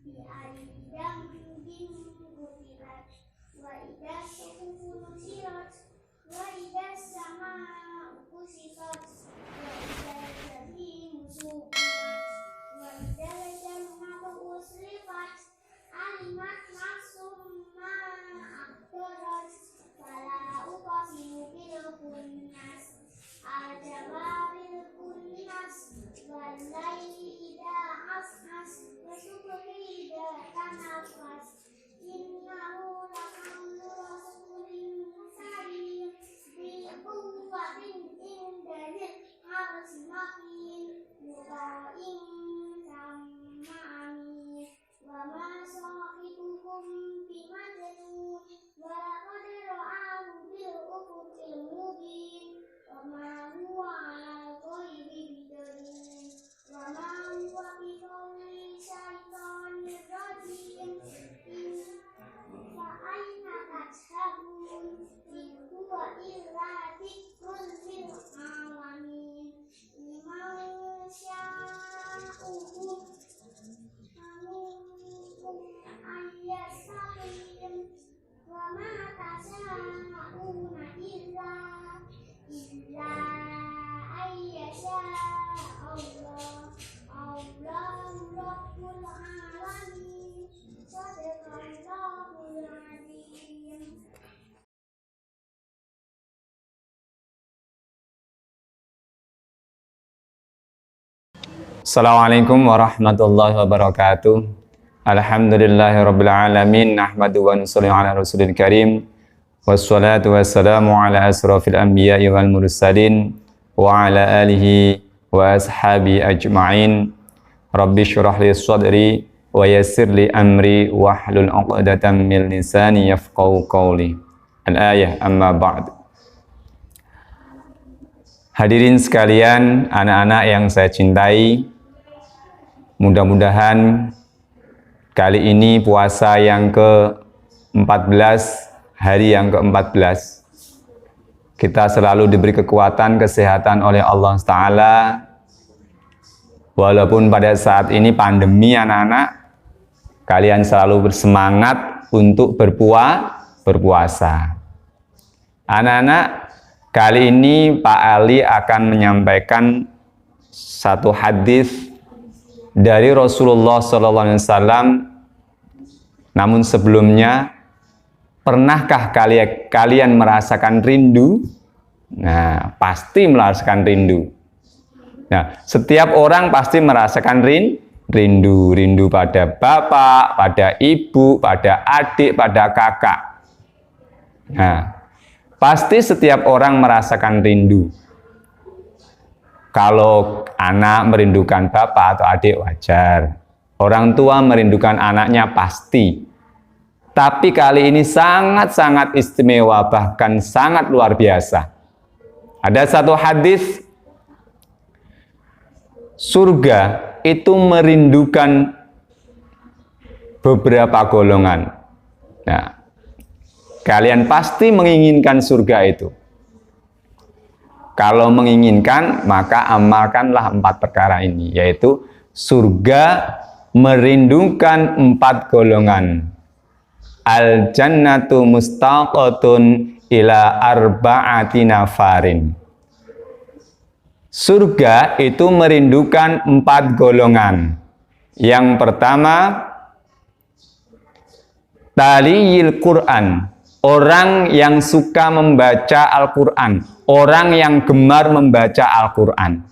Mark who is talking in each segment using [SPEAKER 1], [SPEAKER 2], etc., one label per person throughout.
[SPEAKER 1] بأيدم قتلت وإذا الصحف نشرت وإذا السماء كشطت وإذا الجحيم سعرت وإذا الجنة أزلفت علمت نفس ما أحضرت فلا أقسم بالخنس الجوار الكنس والليل إذا عسعس والصبح إذا تنفس إنه لقول رسول كريم ذي قوة عند ذي العرش مكين مطاع ثم أمين وما صاحبكم بمجنون ولقد رآه بالأفق المبين وما هو على الغيب بدليل وما هو بقول شيطان رجيم فأين تذهبون إن هو إلا ذكر للعالمين لمن شاء منكم أن يستقيم وما تشاءون إلا أن يشاء الله رب العالمين صدق الله العظيم.
[SPEAKER 2] Assalamualaikum warahmatullahi wabarakatuh. Alhamdulillahirabbil alamin, nahmadu wa nusalli ala rasulil karim. Wassalatu wassalamu ala asrafil anbiya'i wal mursalin wa ala alihi wa ashabi ajma'in. Rabbi shrah li sadri wa yassir li amri wahlul 'uqdatam min lisani yafqahu qawli. Al-ayah, amma ba'd. Hadirin sekalian, anak-anak yang saya cintai, mudah-mudahan kali ini puasa yang ke-14, hari yang ke-14, kita selalu diberi kekuatan, kesehatan oleh Allah Ta'ala. Walaupun pada saat ini pandemi, anak-anak, kalian selalu bersemangat untuk berpuasa. Anak-anak, kali ini Pak Ali akan menyampaikan satu hadis dari Rasulullah SAW. Namun sebelumnya, pernahkah kalian merasakan rindu? Nah, pasti merasakan rindu. Nah, setiap orang pasti merasakan rindu pada bapak, pada ibu, pada adik, pada kakak. Nah, pasti setiap orang merasakan rindu. Kalau anak merindukan bapak atau adik, wajar. Orang tua merindukan anaknya pasti. Tapi kali ini sangat-sangat istimewa, bahkan sangat luar biasa. Ada satu hadis, surga itu merindukan beberapa golongan. Nah, kalian pasti menginginkan surga itu. Kalau menginginkan, maka amalkanlah 4 perkara ini, yaitu surga merindukan 4 golongan. Al-jannatu mustaqatun ila arba'ati nafarin. Surga itu merindukan 4 golongan. Yang pertama, taliyil Quran, orang yang suka membaca Al-Quran, orang yang gemar membaca Al-Quran.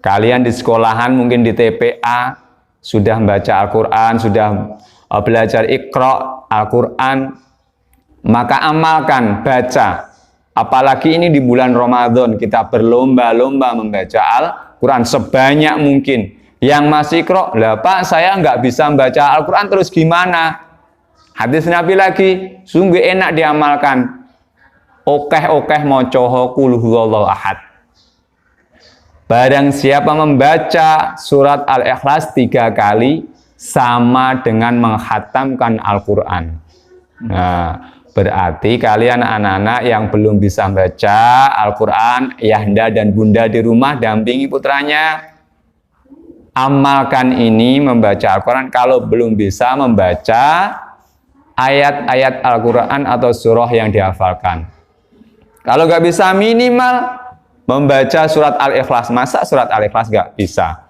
[SPEAKER 2] Kalian di sekolahan, mungkin di TPA, sudah membaca Al-Quran, sudah belajar Iqra Al-Quran, maka amalkan, baca. Apalagi ini di bulan Ramadan, kita berlomba-lomba membaca Al-Quran sebanyak mungkin. Yang masih Iqra, lah Pak, saya nggak bisa membaca Al-Quran, terus gimana? Hadis Nabi lagi, sungguh enak diamalkan. Okeh-okeh mocoho kul huwallahu ahad. Barang siapa membaca surat Al-Ikhlas 3 kali, sama dengan menghatamkan Al-Quran. Nah, berarti kalian anak-anak yang belum bisa baca Al-Quran, ayahanda dan bunda di rumah dampingi putranya. amalkan ini membaca Al-Quran kalau belum bisa membaca ayat-ayat Al-Quran atau surah yang dihafalkan. Kalau nggak bisa minimal membaca surat Al-Ikhlas. Masa surat Al-Ikhlas nggak bisa?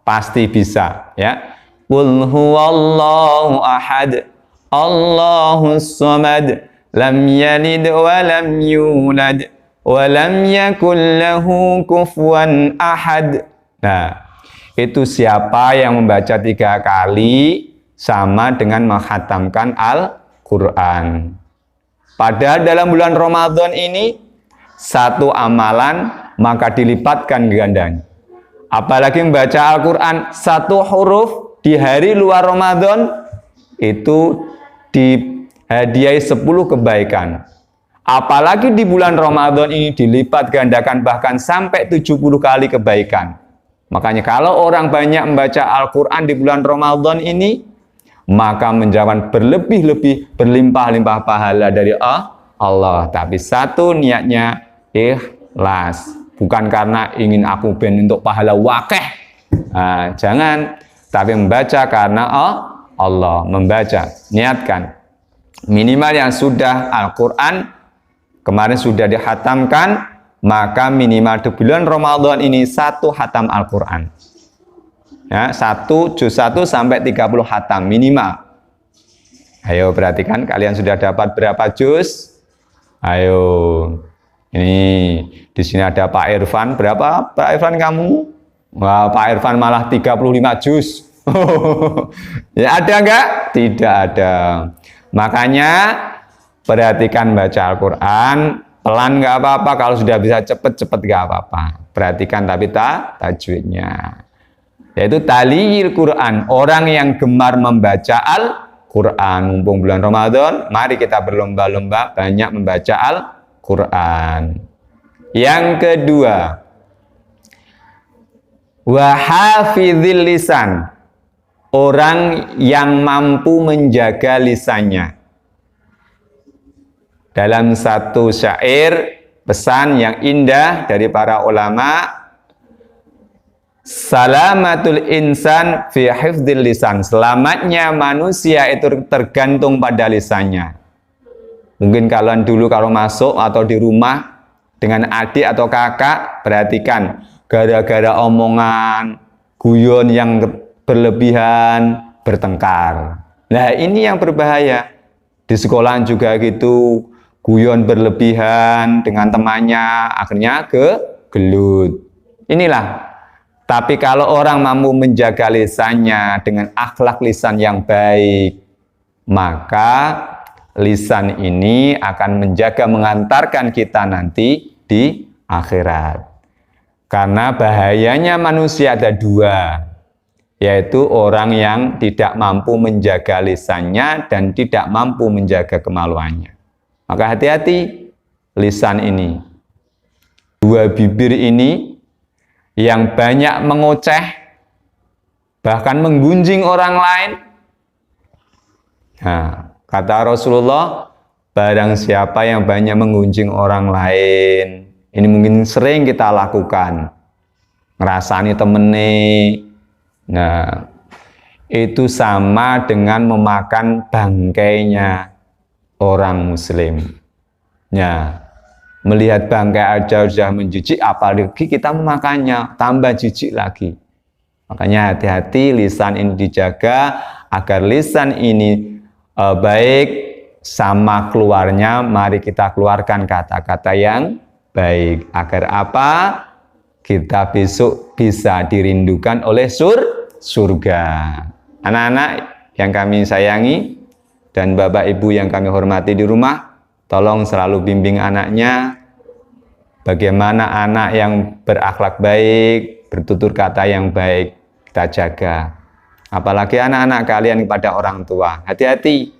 [SPEAKER 2] Pasti bisa, ya. Qul huwallahu ahad, Allahus samad, lam yalid wa lam yulad, wa lam yakul lahu kufuwan ahad. Nah, itu siapa yang membaca 3 kali sama dengan menghatamkan Al-Quran. Padahal dalam bulan Ramadan ini, satu amalan maka dilipatkan gandanya. Apalagi membaca Al-Quran 1 huruf di hari luar Ramadan, itu dihadiahi 10 kebaikan. Apalagi di bulan Ramadan ini dilipat gandakan bahkan sampai 70 kali kebaikan. Makanya kalau orang banyak membaca Al-Quran di bulan Ramadan ini, maka menjawab berlebih-lebih, berlimpah-limpah pahala dari Allah. Tapi satu niatnya ikhlas. Bukan karena ingin aku ben untuk pahala wakeh. Nah, jangan. Tapi membaca karena Allah. Membaca. Niatkan. Minimal yang sudah Al-Quran kemarin sudah dihatamkan, maka minimal di bulan Ramadan ini 1 hatam Al-Quran. Ya, juz 1 sampai 30 hatam minimal. Ayo perhatikan, kalian sudah dapat berapa juz? Ayo. Ini di sini ada Pak Irfan. Berapa Pak Irfan kamu? Wah, Pak Irfan malah 35 juz. Ya, ada enggak? Tidak ada. Makanya perhatikan baca Al-Quran. Pelan nggak apa-apa, kalau sudah bisa cepet-cepet nggak apa-apa. Perhatikan tapi tajwidnya. Yaitu taliyil Quran, orang yang gemar membaca Al-Quran. Mumpung bulan Ramadan, mari kita berlomba-lomba banyak membaca Al-Quran. Yang kedua, wahafidhil lisan, orang yang mampu menjaga lisannya. Dalam satu syair, pesan yang indah dari para ulama, salamatul insan fi hifdzil lisan, selamatnya manusia itu tergantung pada lisannya. Mungkin kalian dulu kalau masuk atau di rumah dengan adik atau kakak, perhatikan, gara-gara omongan, guyon yang berlebihan, bertengkar. Nah, ini yang berbahaya. Di sekolah juga gitu, guyon berlebihan dengan temannya, akhirnya gelut. Inilah. Tapi kalau orang mampu menjaga lisannya dengan akhlak lisan yang baik, maka lisan ini akan menjaga, mengantarkan kita nanti di akhirat. Karena bahayanya manusia ada 2, yaitu orang yang tidak mampu menjaga lisannya dan tidak mampu menjaga kemaluannya. Maka hati-hati lisan ini. 2 bibir ini yang banyak mengoceh, bahkan menggunjing orang lain. Nah, kata Rasulullah, barang siapa yang banyak menggunjing orang lain, ini mungkin sering kita lakukan. Ngerasani temene. Nah, itu sama dengan memakan bangkainya orang muslim. Ya, melihat bangkai aja sudah menjijik, apalagi kita memakannya, tambah jijik lagi. Makanya hati-hati lisan ini dijaga, agar lisan ini baik sama keluarnya. Mari kita keluarkan kata-kata yang baik. Agar apa? Kita besok bisa dirindukan oleh surga. Anak-anak yang kami sayangi, dan bapak ibu yang kami hormati di rumah, tolong selalu bimbing anaknya bagaimana anak yang berakhlak baik, bertutur kata yang baik kita jaga. Apalagi anak-anak kalian kepada orang tua, hati-hati.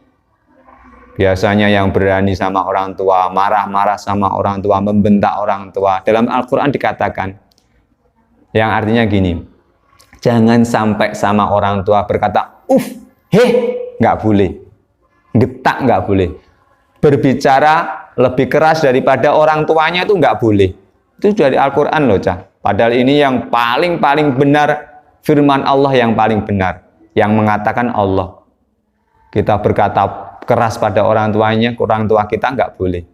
[SPEAKER 2] Biasanya yang berani sama orang tua, marah-marah sama orang tua, membentak orang tua. Dalam Al-Quran dikatakan, yang artinya gini, jangan sampai sama orang tua berkata, nggak boleh. Getak nggak boleh. Berbicara lebih keras daripada orang tuanya itu nggak boleh. Itu dari Al-Quran loh, Cah. Padahal ini yang paling benar firman Allah yang paling benar, yang mengatakan Allah. Kita berkata keras pada orang tua kita nggak boleh.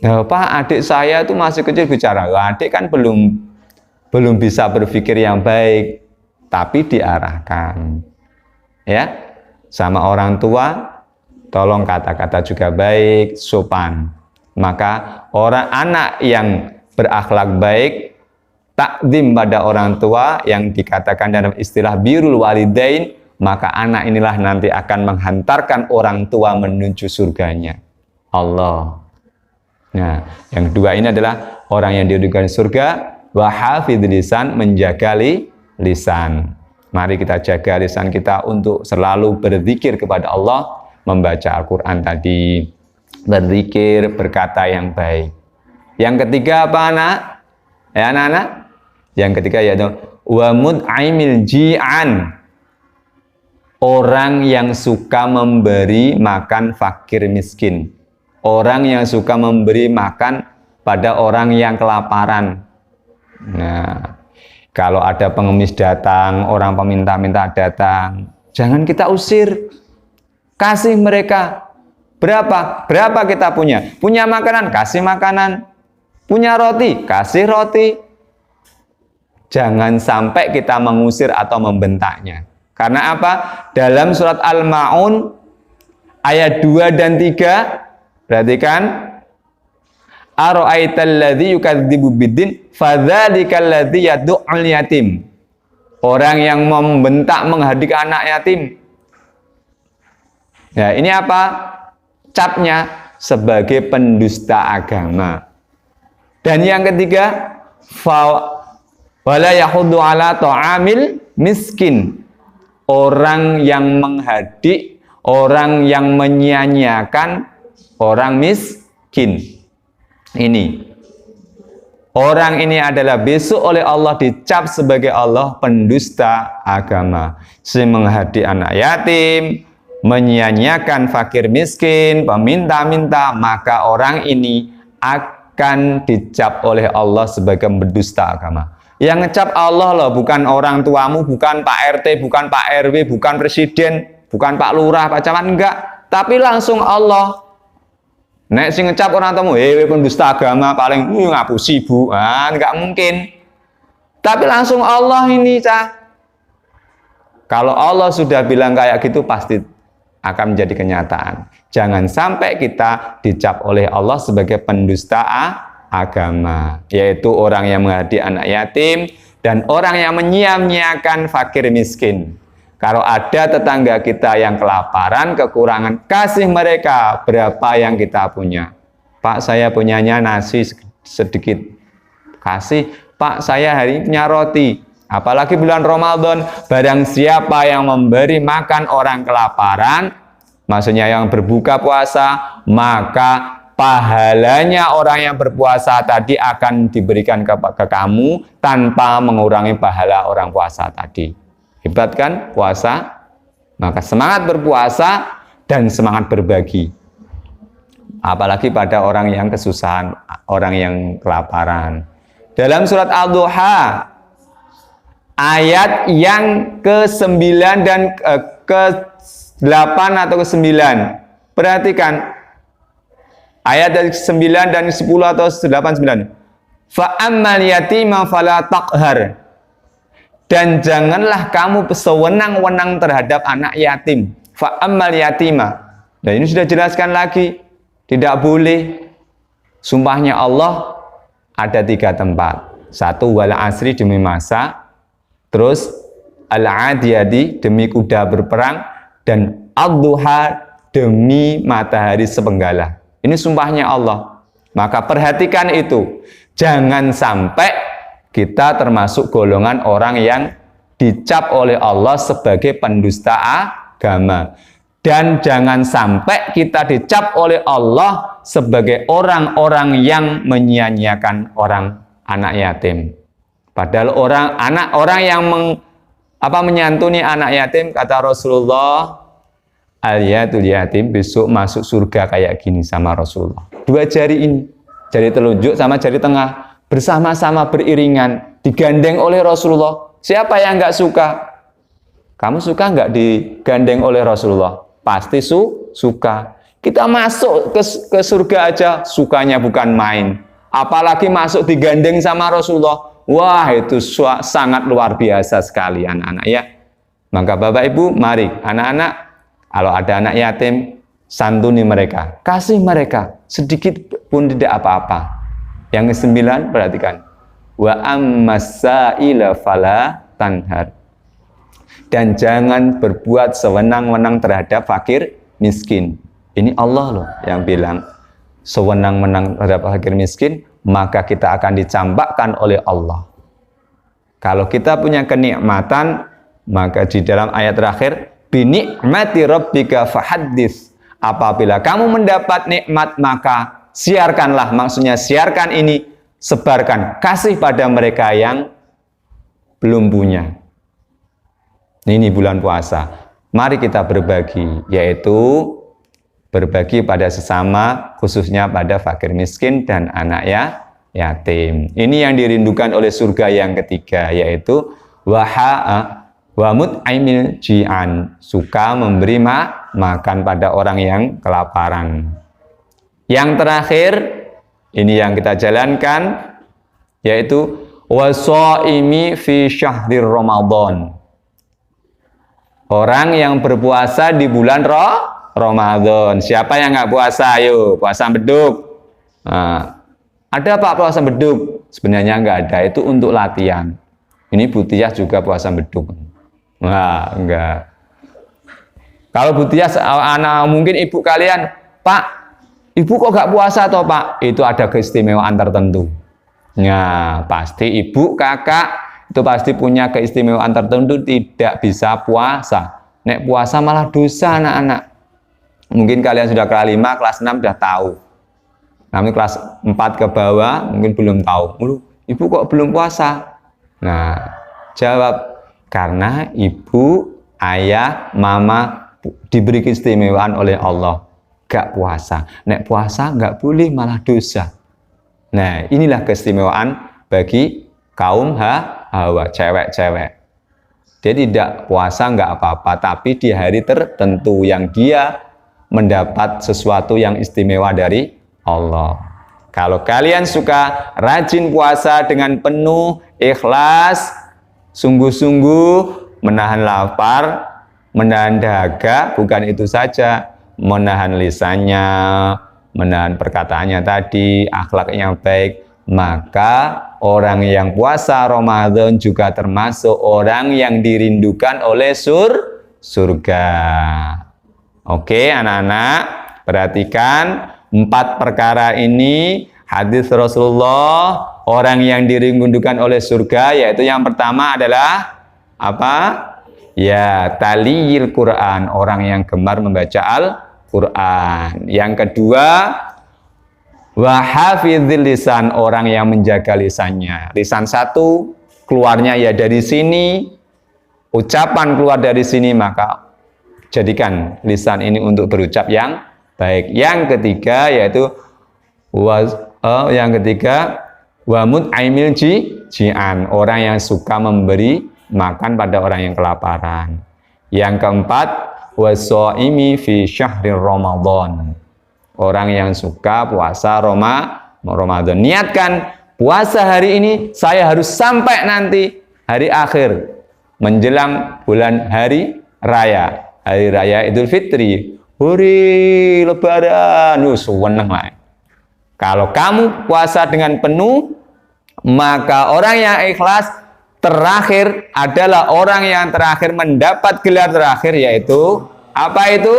[SPEAKER 2] Nah, Pak, adik saya itu masih kecil bicara. Adik kan belum bisa berpikir yang baik, tapi diarahkan. Ya, sama orang tua, tolong kata-kata juga baik, sopan. Maka anak yang berakhlak baik, takdim pada orang tua yang dikatakan dalam istilah birrul walidain, maka anak inilah nanti akan menghantarkan orang tua menuju surganya Allah. Nah, yang kedua ini adalah orang yang diridhoi surga, wa hafidz lisan, menjaga lisan. Mari kita jaga lisan kita untuk selalu berzikir kepada Allah, membaca Al-Quran tadi, berzikir, berkata yang baik. Yang ketiga apa, anak? Ya, anak-anak? Yang ketiga yaitu wa mud'aimil ji'an, orang yang suka memberi makan fakir miskin, orang yang suka memberi makan pada orang yang kelaparan. Nah, kalau ada pengemis datang, orang peminta-minta datang, jangan kita usir, kasih mereka. Berapa kita punya? Punya makanan, kasih makanan. Punya roti, kasih roti. Jangan sampai kita mengusir atau membentaknya. Karena apa? Dalam surat Al-Ma'un ayat 2 dan 3, perhatikan, ara'aital ladzi yukadzibu biddin fadzalika alladzi yad'ul yatim. Orang yang membentak menghadik anak yatim. Ya, ini apa? Capnya sebagai pendusta agama. Dan yang ketiga, wala yahuddu ala ta'amil miskin. Orang yang menghadik, orang yang menyia-nyiakan orang miskin. Ini orang ini adalah besok oleh Allah dicap sebagai Allah pendusta agama, si menghadik anak yatim, menyia-nyiakan fakir miskin, peminta-minta, maka orang ini akan dicap oleh Allah sebagai pendusta agama. Yang ngecap Allah loh, bukan orang tuamu, bukan Pak RT, bukan Pak RW, bukan presiden, bukan Pak Lurah, Pak Camat, enggak, tapi langsung Allah. Nek sing ngecap orang tamu, pendusta agama paling ngapusi bu, enggak mungkin. Tapi langsung Allah ini, cah. Kalau Allah sudah bilang kayak gitu, pasti akan menjadi kenyataan. Jangan sampai kita dicap oleh Allah sebagai pendusta agama, yaitu orang yang menghadik anak yatim dan orang yang menyia-nyiakan fakir miskin. Kalau ada tetangga kita yang kelaparan, kekurangan, kasih mereka berapa yang kita punya. Pak, saya punyanya nasi sedikit, kasih. Pak, saya hari ini punya roti. Apalagi bulan Ramadan, barang siapa yang memberi makan orang kelaparan, maksudnya yang berbuka puasa, maka pahalanya orang yang berpuasa tadi akan diberikan ke kamu tanpa mengurangi pahala orang puasa tadi. Hebat kan puasa? Maka semangat berpuasa dan semangat berbagi. Apalagi pada orang yang kesusahan, orang yang kelaparan. Dalam surat Al-Duha ayat yang ke-9 dan ke-8 atau ke-9. Perhatikan ayat dari 9 dan 10 atau 8 9. Fa ammal yatima fala taqhar. Dan janganlah kamu sewenang-wenang terhadap anak yatim. Fa ammal yatima. Dan ini sudah jelaskan lagi, tidak boleh. Sumpahnya Allah ada 3 tempat. 1 wal asri demi masa, terus al-adiyati demi kuda berperang, dan ad-duha demi matahari sepenggalah. Ini sumpahnya Allah. Maka perhatikan itu. Jangan sampai kita termasuk golongan orang yang dicap oleh Allah sebagai pendusta agama. Dan jangan sampai kita dicap oleh Allah sebagai orang-orang yang menyia-nyiakan orang anak yatim. Padahal orang yang menyantuni anak yatim, kata Rasulullah, al-yatul yatim besok masuk surga kayak gini sama Rasulullah. 2 jari ini, jari telunjuk sama jari tengah, bersama-sama beriringan, digandeng oleh Rasulullah Siapa yang nggak suka? Kamu suka nggak digandeng oleh Rasulullah? Pasti suka. Kita masuk ke surga aja sukanya bukan main. Apalagi masuk digandeng sama Rasulullah. Wah, itu sangat luar biasa sekali anak-anak ya. Maka Bapak Ibu, mari anak-anak, kalau ada anak yatim, santuni mereka, kasih mereka, sedikit pun tidak apa-apa. Yang ke-9, perhatikan. Wa ammasaila fala tanhar. Dan jangan berbuat sewenang-wenang terhadap fakir miskin. Ini Allah loh yang bilang, sewenang-wenang terhadap fakir miskin, maka kita akan dicampakkan oleh Allah. Kalau kita punya kenikmatan, maka di dalam ayat terakhir, binikmati rabbika fahaddits. Apabila kamu mendapat nikmat, maka siarkanlah, maksudnya siarkan ini, sebarkan, kasih pada mereka yang belum punya. Ini bulan puasa. Mari kita berbagi, yaitu berbagi pada sesama, khususnya pada fakir miskin dan anak yatim. Ini yang dirindukan oleh surga yang ketiga, yaitu wamut aimil ji'an, suka memberi makan pada orang yang kelaparan. Yang terakhir, ini yang kita jalankan, yaitu wasoimi fi syahrir Ramadan. Orang yang berpuasa di bulan Ramadan. Siapa yang nggak puasa? Ayo, puasa beduk. Nah, ada Pak puasa beduk? Sebenarnya nggak ada, itu untuk latihan. Ini Butiyah juga puasa beduk. Nah, enggak. Kalau Butiyah, anak mungkin ibu kalian, Pak, ibu kok nggak puasa toh Pak? Itu ada keistimewaan tertentu. Nah, pasti ibu, kakak, itu pasti punya keistimewaan tertentu, tidak bisa puasa. Nek puasa malah dosa anak-anak. Mungkin kalian sudah kelas 5, kelas 6 sudah tahu. Namun kelas 4 ke bawah mungkin belum tahu. Ibu kok belum puasa? Nah, jawab, karena ibu, ayah, mama diberi keistimewaan oleh Allah. Gak puasa. Nek puasa gak boleh, malah dosa. Nah, inilah keistimewaan bagi kaum Hawa, cewek-cewek. Dia tidak puasa nggak apa-apa, tapi di hari tertentu yang dia mendapat sesuatu yang istimewa dari Allah. Kalau kalian suka rajin puasa dengan penuh ikhlas, sungguh-sungguh, menahan lapar, menahan dahaga, bukan itu saja, menahan lisannya, menahan perkataannya tadi, akhlaknya baik, maka orang yang puasa Ramadan juga termasuk orang yang dirindukan oleh surga. Oke anak-anak, perhatikan 4 perkara ini hadis Rasulullah, orang yang dirindukan oleh surga, yaitu yang pertama adalah apa? Ya, taliyil Quran, orang yang gemar membaca Al-Quran. Yang kedua, wahafizil lisan, orang yang menjaga lisannya. Lisan satu, keluarnya ya dari sini, ucapan keluar dari sini, maka jadikan lisan ini untuk berucap yang baik. Yang ketiga yaitu wamut aimil ji'an, orang yang suka memberi makan pada orang yang kelaparan. Yang keempat, wasoimi fi syahrir Ramadan, orang yang suka puasa Ramadan. Niatkan puasa hari ini, saya harus sampai nanti hari akhir menjelang bulan hari raya Idul Fitri, hari Lebaran, seneng lah. Kalau kamu puasa dengan penuh, maka orang yang ikhlas terakhir adalah orang yang terakhir mendapat gelar terakhir, yaitu apa itu?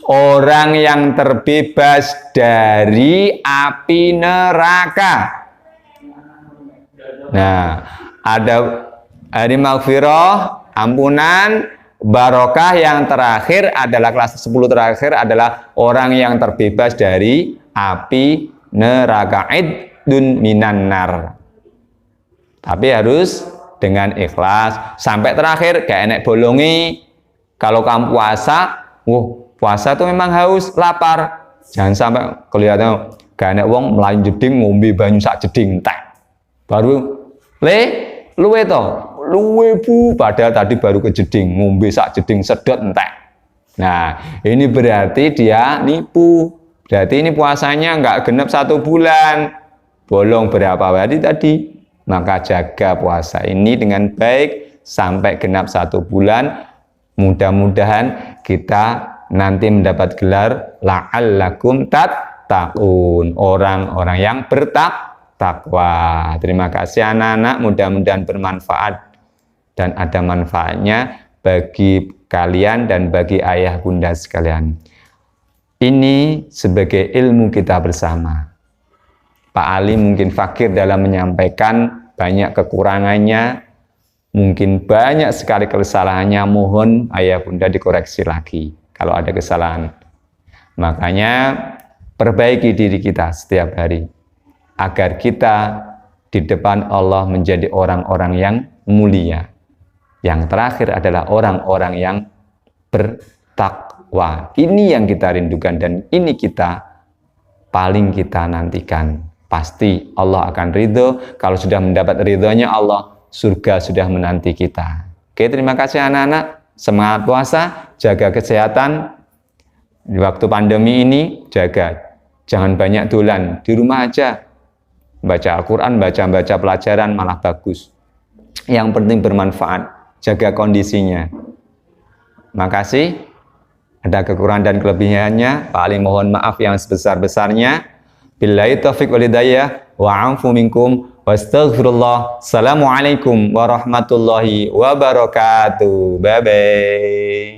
[SPEAKER 2] Orang yang terbebas dari api neraka. Nah, ada hari maghfirah, ampunan, barokah. Yang terakhir adalah kelas 10 terakhir adalah orang yang terbebas dari api neraka, idun minan nar. Tapi harus dengan ikhlas sampai terakhir, kayak enek bolongi. Kalau kamu puasa, puasa itu memang haus, lapar. Jangan sampai kelihatan gak enek wong melayu jeding ngombe banyu sak jeding teh. Baru luwe to, luwe Bu, padahal tadi baru kejeding, ngombe sak jeding sedot entek. Nah, ini berarti dia nipu. Berarti ini puasanya enggak genap 1 bulan. Bolong berapa hari tadi? Maka jaga puasa ini dengan baik sampai genap 1 bulan. Mudah-mudahan kita nanti mendapat gelar la'allakum tattaqun, orang-orang yang bertakwa. Terima kasih anak-anak, mudah-mudahan bermanfaat dan ada manfaatnya bagi kalian dan bagi ayah bunda sekalian. Ini sebagai ilmu kita bersama. Pak Ali mungkin fakir dalam menyampaikan, banyak kekurangannya, mungkin banyak sekali kesalahannya, mohon ayah bunda dikoreksi lagi kalau ada kesalahan. Makanya perbaiki diri kita setiap hari agar kita di depan Allah menjadi orang-orang yang mulia. Yang terakhir adalah orang-orang yang bertakwa. Ini yang kita rindukan dan ini paling kita nantikan. Pasti Allah akan ridho. Kalau sudah mendapat ridhonya Allah, surga sudah menanti kita. Oke, terima kasih anak-anak. Semangat puasa, jaga kesehatan. Di waktu pandemi ini, jaga. Jangan banyak dolan, di rumah aja. Baca Al-Quran, baca pelajaran, malah bagus. Yang penting bermanfaat, jaga kondisinya. Makasih. Ada kekurangan dan kelebihannya, paling mohon maaf yang sebesar-besarnya. Billahi taufiq wal hidayah wa 'afu minkum wastaghfirullah. Assalamualaikum warahmatullahi wabarakatuh. Bye bye.